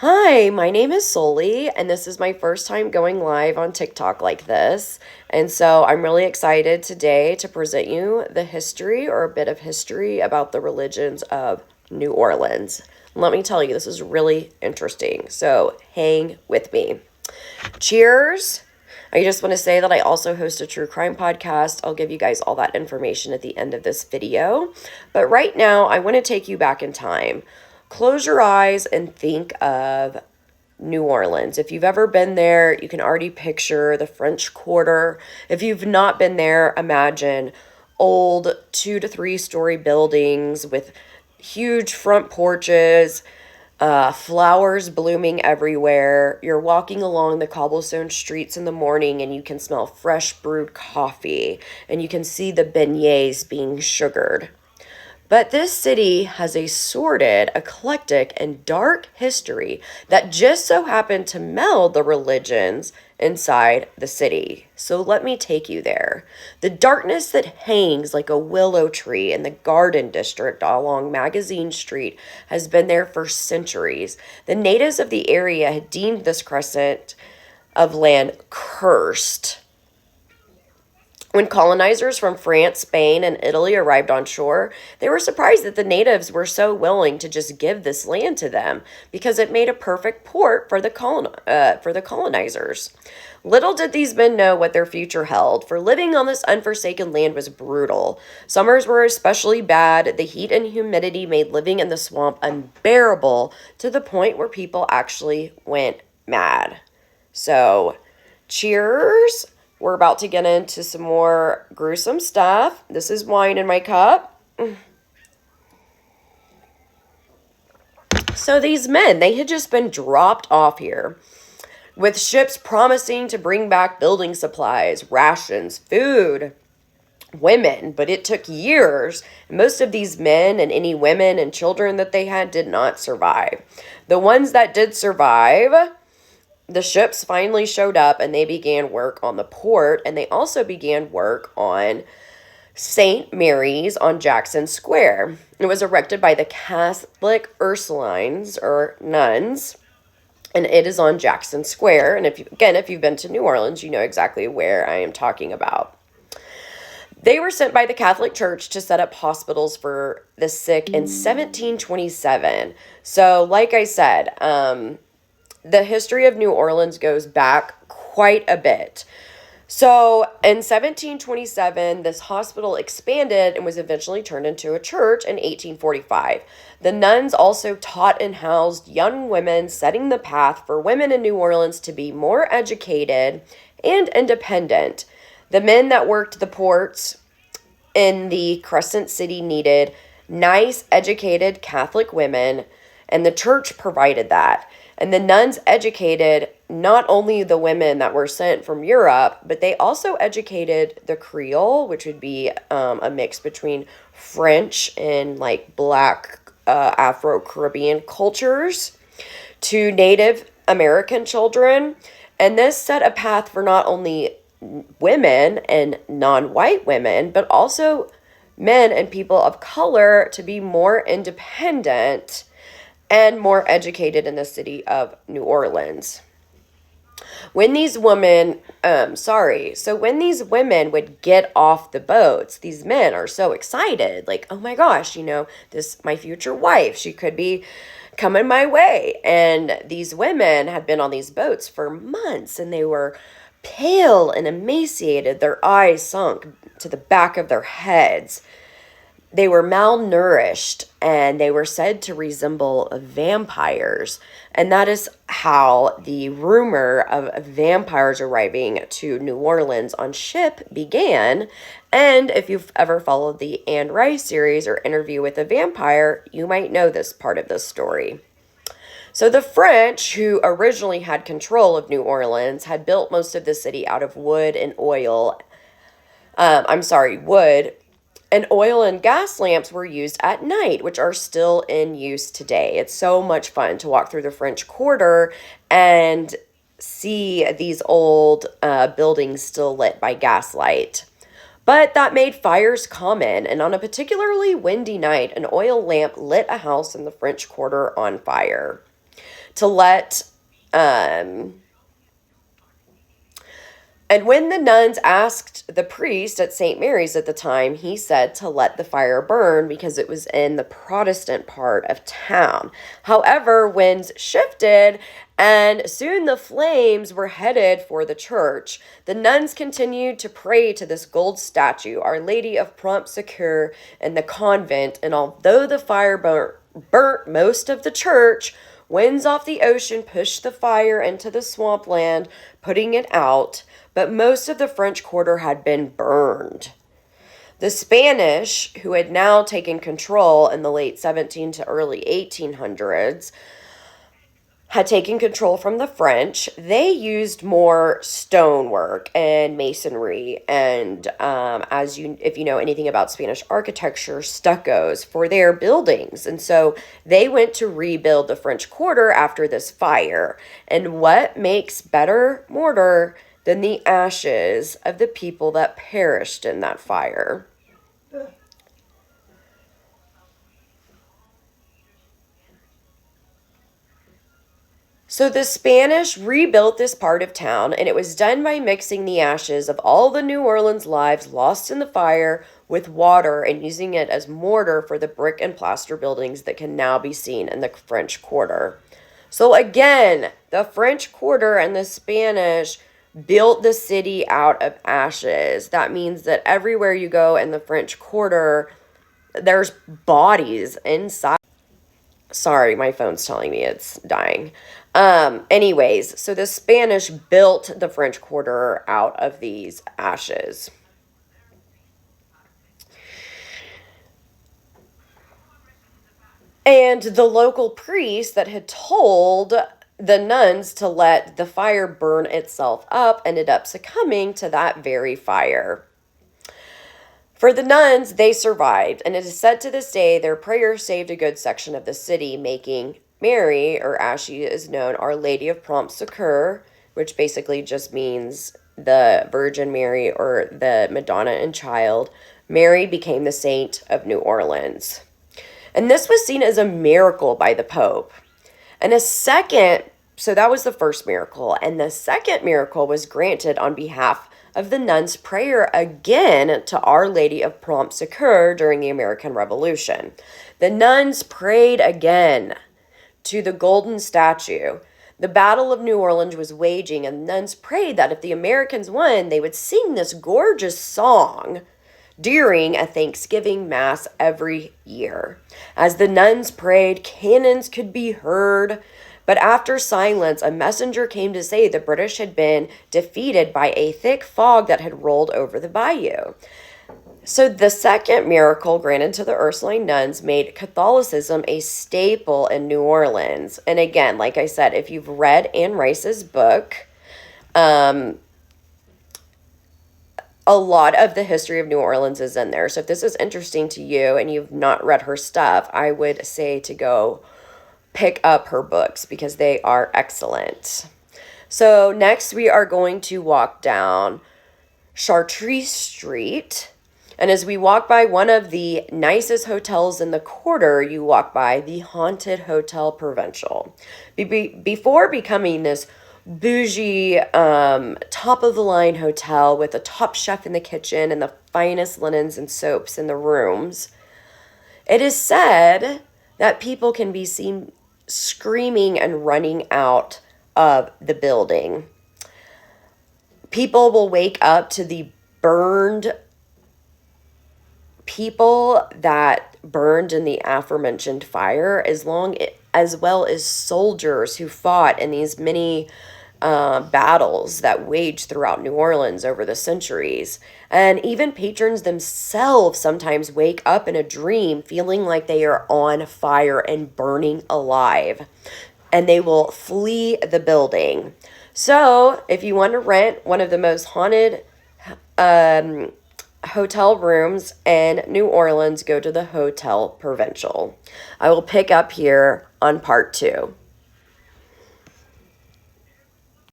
Hi, my name is Sully, and this is my first time going live on TikTok like this. And so I'm really excited today to present you the history or a bit of history about the religions of New Orleans. Let me tell you, this is really interesting. So hang with me. Cheers. I just want to say that I also host a true crime podcast. I'll give you guys all that information at the end of this video. But right now, I want to take you back in time. Close your eyes and think of New Orleans. If you've ever been there, you can already picture the French Quarter. If you've not been there, imagine old 2 to 3 story buildings with huge front porches, flowers blooming everywhere. You're walking along the cobblestone streets in the morning and you can smell fresh brewed coffee and you can see the beignets being sugared. But this city has a sordid, eclectic, and dark history that just so happened to meld the religions inside the city. So let me take you there. The darkness that hangs like a willow tree in the Garden District along Magazine Street has been there for centuries. The natives of the area had deemed this crescent of land cursed. When colonizers from France, Spain, and Italy arrived on shore, they were surprised that the natives were so willing to just give this land to them because it made a perfect port for the colonizers. Little did these men know what their future held, for living on this unforsaken land was brutal. Summers were especially bad. The heat and humidity made living in the swamp unbearable to the point where people actually went mad. So, cheers. We're about to get into some more gruesome stuff. This is wine in my cup. So these men, they had just been dropped off here with ships promising to bring back building supplies, rations, food, women. But it took years. Most of these men and any women and children that they had did not survive. The ones that did survive, the ships finally showed up and they began work on the port, and they also began work on St. Mary's on Jackson Square. It was erected by the Catholic Ursulines or nuns, and it is on Jackson Square. And if you've been to New Orleans, you know exactly where I am talking about. They were sent by the Catholic Church to set up hospitals for the sick in 1727. So, like I said, the history of New Orleans goes back quite a bit. So in 1727, this hospital expanded and was eventually turned into a church in 1845. The nuns also taught and housed young women, setting the path for women in New Orleans to be more educated and independent. The men that worked the ports in the Crescent City needed nice, educated Catholic women, and the church provided that. And the nuns educated not only the women that were sent from Europe, but they also educated the Creole, which would be a mix between French and like Black Afro-Caribbean cultures, to Native American children. And this set a path for not only women and non-white women, but also men and people of color to be more independent and more educated in the city of New Orleans. When these women, when these women would get off the boats, these men are so excited, like, oh my gosh, my future wife, she could be coming my way. And these women had been on these boats for months and they were pale and emaciated, their eyes sunk to the back of their heads. They were malnourished and they were said to resemble vampires. And that is how the rumor of vampires arriving to New Orleans on ship began. And if you've ever followed the Anne Rice series or Interview with a Vampire, you might know this part of this story. So the French, who originally had control of New Orleans, had built most of the city out of wood and oil. Wood. And oil and gas lamps were used at night, which are still in use today. It's so much fun to walk through the French Quarter and see these old buildings still lit by gaslight. But that made fires common, and on a particularly windy night, an oil lamp lit a house in the French Quarter on fire. to let and when the nuns asked the priest at St. Mary's at the time, he said to let the fire burn because it was in the Protestant part of town. However, winds shifted and soon the flames were headed for the church. The nuns continued to pray to this gold statue, Our Lady of Prompt Succor, in the convent, and although the fire burnt most of the church, winds off the ocean pushed the fire into the swampland, putting it out, but most of the French Quarter had been burned. The Spanish, who had now taken control in the late 17 to early 1800s, had taken control from the French. They used more stonework and masonry and, if you know anything about Spanish architecture, stuccos for their buildings. And so they went to rebuild the French Quarter after this fire. And what makes better mortar than the ashes of the people that perished in that fire? So the Spanish rebuilt this part of town, and it was done by mixing the ashes of all the New Orleans lives lost in the fire with water and using it as mortar for the brick and plaster buildings that can now be seen in the French Quarter. So again, the French Quarter and the Spanish built the city out of ashes. That means that everywhere you go in the French Quarter, there's bodies inside. Sorry, my phone's telling me it's dying. Anyways, so the Spanish built the French Quarter out of these ashes. And the local priest that had told the nuns to let the fire burn itself up ended up succumbing to that very fire. For the nuns, they survived, and it is said to this day their prayer saved a good section of the city, making Mary, or as she is known, Our Lady of Prompt Succor, which basically just means the Virgin Mary or the Madonna and Child. Mary became the saint of New Orleans. And this was seen as a miracle by the Pope. And so that was the first miracle. And the second miracle was granted on behalf of the nuns' prayer again to Our Lady of Prompt Succor during the American Revolution. The nuns prayed again to the golden statue. The Battle of New Orleans was waging, and the nuns prayed that if the Americans won, they would sing this gorgeous song during a Thanksgiving Mass every year. As the nuns prayed, cannons could be heard. But after silence, a messenger came to say the British had been defeated by a thick fog that had rolled over the bayou. So the second miracle granted to the Ursuline nuns made Catholicism a staple in New Orleans. And again, like I said, if you've read Anne Rice's book, a lot of the history of New Orleans is in there. So if this is interesting to you and you've not read her stuff, I would say to go pick up her books because they are excellent. So next we are going to walk down Chartres Street. And as we walk by one of the nicest hotels in the quarter, you walk by the Haunted Hotel Provincial. Before becoming this bougie, top-of-the-line hotel with a top chef in the kitchen and the finest linens and soaps in the rooms, it is said that people can be seen screaming and running out of the building. People will wake up to the burned people that burned in the aforementioned fire, as well as soldiers who fought in these many battles that waged throughout New Orleans over the centuries. And even patrons themselves sometimes wake up in a dream feeling like they are on fire and burning alive, and they will flee the building. So if you want to rent one of the most haunted hotel rooms in New Orleans, go to the Hotel Provincial. I will pick up here on part 2.